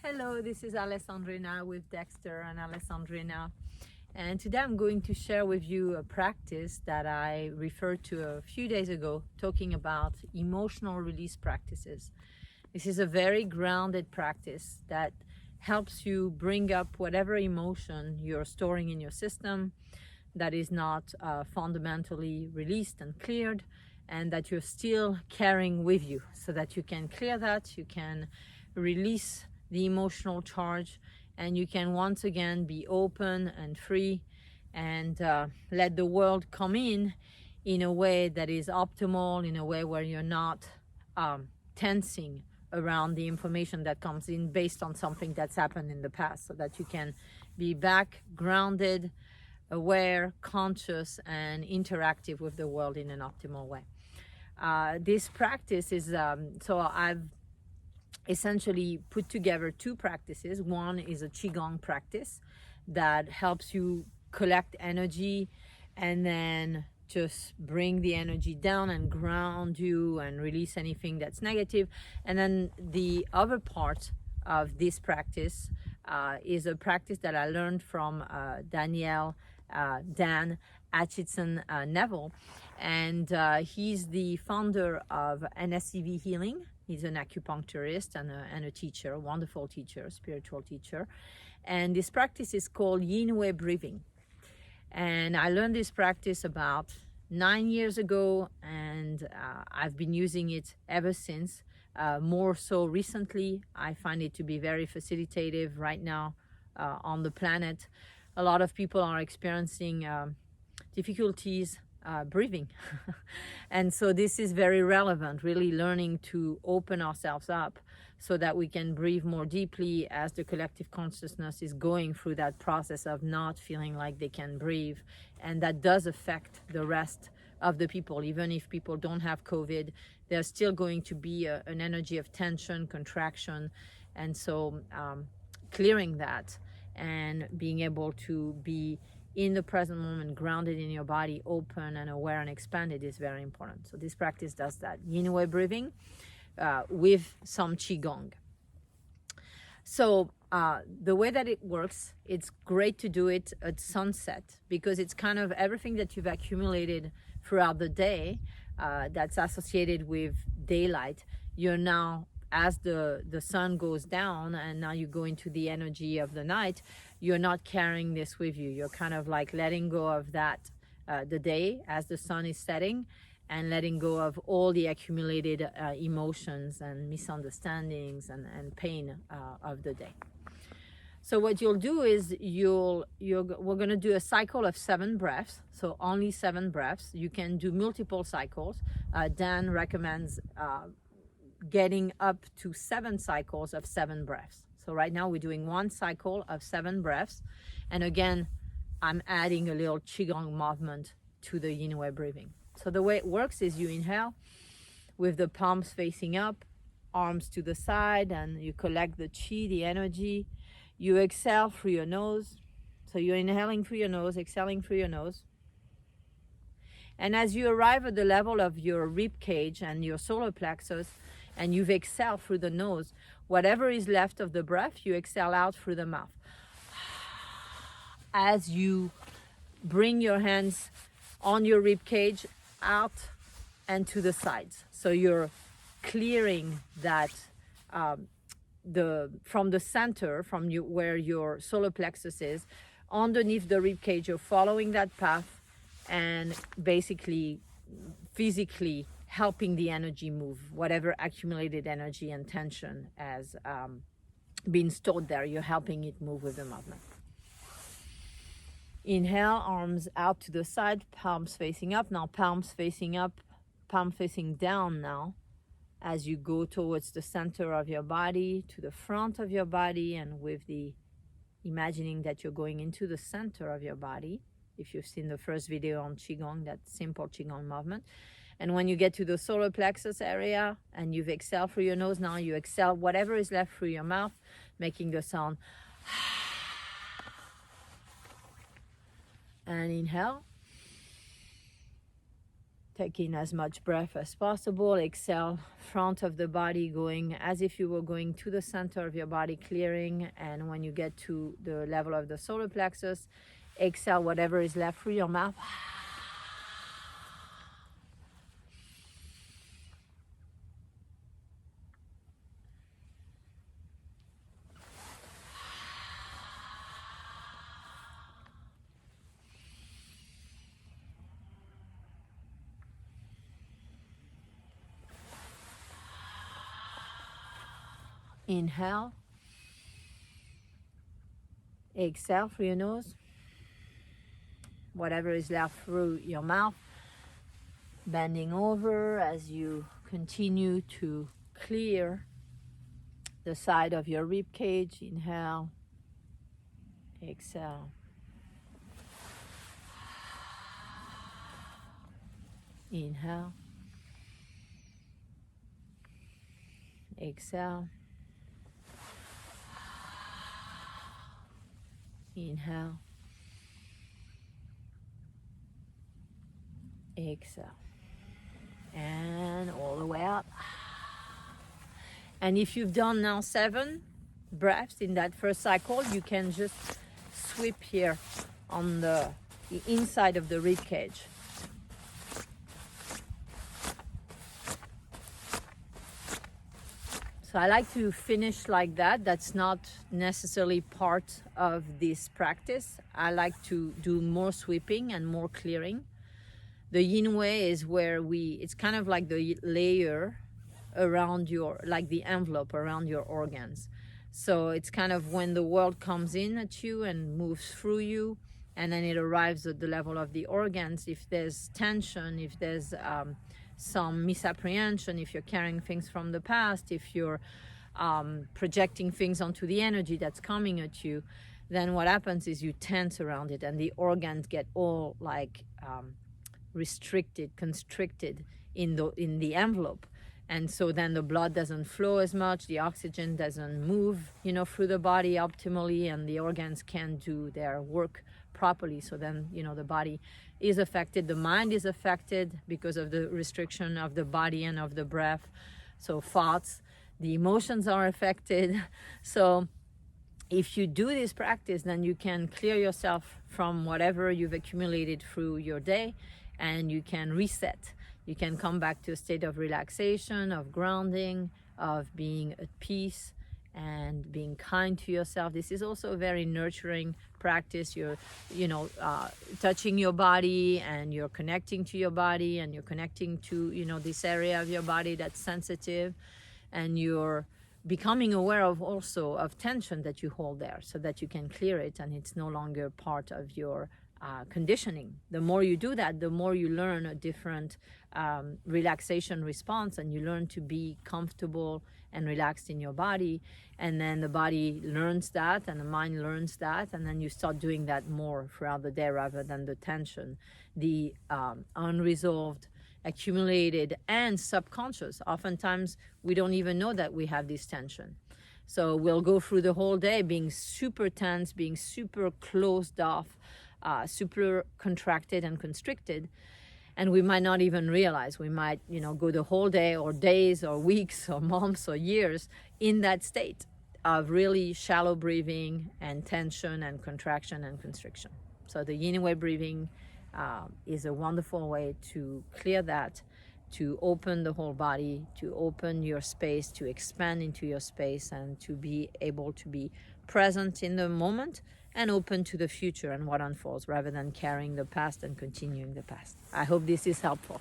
Hello, this is Alessandrina with Dexter and Alessandrina, and today I'm going to share with you a practice that I referred to a few days ago, talking about emotional release practices. This is a very grounded practice that helps you bring up whatever emotion you're storing in your system that is not fundamentally released and cleared, and that you're still carrying with you, so that you can clear that, you can release the emotional charge, and you can once again be open and free and let the world come in a way that is optimal, in a way where you're not tensing around the information that comes in based on something that's happened in the past, so that you can be back grounded, aware, conscious, and interactive with the world in an optimal way. This practice is, so I've essentially put together two practices. One is a Qigong practice that helps you collect energy and then just bring the energy down and ground you and release anything that's negative. And then the other part of this practice is a practice that I learned from Dan Atchison Neville, and he's the founder of NSCV Healing. He's an acupuncturist and a teacher, a wonderful teacher, spiritual teacher. And this practice is called yin wei breathing. And I learned this practice about 9 years ago, and I've been using it ever since. More so recently, I find it to be very facilitative right now on the planet. A lot of people are experiencing difficulties breathing. And so this is very relevant, really learning to open ourselves up so that we can breathe more deeply as the collective consciousness is going through that process of not feeling like they can breathe. And that does affect the rest of the people. Even if people don't have COVID, there's still going to be an energy of tension, contraction. And so clearing that and being able to be in the present moment, grounded in your body, open and aware and expanded, is very important. So this practice does that. Yin wei breathing with some Qigong. So the way that it works, it's great to do it at sunset, because it's kind of everything that you've accumulated throughout the day that's associated with daylight. You're now, as the sun goes down and now you go into the energy of the night, you're not carrying this with you. You're kind of like letting go of that, the day as the sun is setting, and letting go of all the accumulated emotions and misunderstandings and pain of the day. So what you'll do is we're going to do a cycle of 7 breaths. So only 7 breaths. You can do multiple cycles. Dan recommends getting up to 7 cycles of 7 breaths. So right now we're doing 1 cycle of 7 breaths. And again, I'm adding a little Qigong movement to the yin wei breathing. So the way it works is you inhale with the palms facing up, arms to the side, and you collect the qi, the energy. You exhale through your nose. So you're inhaling through your nose, exhaling through your nose. And as you arrive at the level of your rib cage and your solar plexus, and you've exhaled through the nose, whatever is left of the breath, you exhale out through the mouth. As you bring your hands on your rib cage, out and to the sides. So you're clearing that from the center, from where your solar plexus is, underneath the rib cage. You're following that path and basically physically helping the energy move, whatever accumulated energy and tension has been stored there. You're helping it move with the movement. Inhale, arms out to the side, palms facing up. Now palms facing up, palm facing down now, as you go towards the center of your body, to the front of your body, and with the imagining that you're going into the center of your body. If you've seen the first video on Qigong, that simple Qigong movement. And when you get to the solar plexus area and you've exhaled through your nose, now you exhale whatever is left through your mouth, making the sound. And inhale. Take in as much breath as possible. Exhale, front of the body going as if you were going to the center of your body, clearing. And when you get to the level of the solar plexus, exhale whatever is left through your mouth. Inhale. Exhale through your nose. Whatever is left through your mouth. Bending over as you continue to clear the side of your rib cage. Inhale. Exhale. Inhale. Exhale. Inhale. Exhale. And all the way up. And if you've done now 7 breaths in that first cycle, you can just sweep here on the inside of the rib cage. So I like to finish like that. That's not necessarily part of this practice. I like to do more sweeping and more clearing. The yin way is where it's kind of like the layer around like the envelope around your organs. So it's kind of when the world comes in at you and moves through you, and then it arrives at the level of the organs. If there's tension, if there's some misapprehension, if you're carrying things from the past, if you're projecting things onto the energy that's coming at you, then what happens is you tense around it, and the organs get all like restricted, constricted in the envelope. And so then the blood doesn't flow as much, the oxygen doesn't move, through the body optimally, and the organs can't do their work properly. So then, the body is affected, the mind is affected because of the restriction of the body and of the breath. So thoughts, the emotions are affected. So if you do this practice, then you can clear yourself from whatever you've accumulated through your day, and you can reset. You can come back to a state of relaxation, of grounding, of being at peace, and being kind to yourself. This is also a very nurturing practice. You're, touching your body, and you're connecting to your body, and you're connecting to, this area of your body that's sensitive, and you're becoming aware of also of tension that you hold there, so that you can clear it, and it's no longer part of your conditioning. The more you do that, the more you learn a different relaxation response, and you learn to be comfortable and relaxed in your body, and then the body learns that, and the mind learns that, and then you start doing that more throughout the day, rather than the tension, the unresolved, accumulated, and subconscious. Oftentimes we don't even know that we have this tension. So we'll go through the whole day being super tense, being super closed off, super contracted and constricted, and we might not even realize. We might go the whole day, or days, or weeks, or months, or years in that state of really shallow breathing and tension and contraction and constriction. So the yin way breathing is a wonderful way to clear that, to open the whole body, to open your space, to expand into your space, and to be able to be present in the moment and open to the future and what unfolds, rather than carrying the past and continuing the past. I hope this is helpful.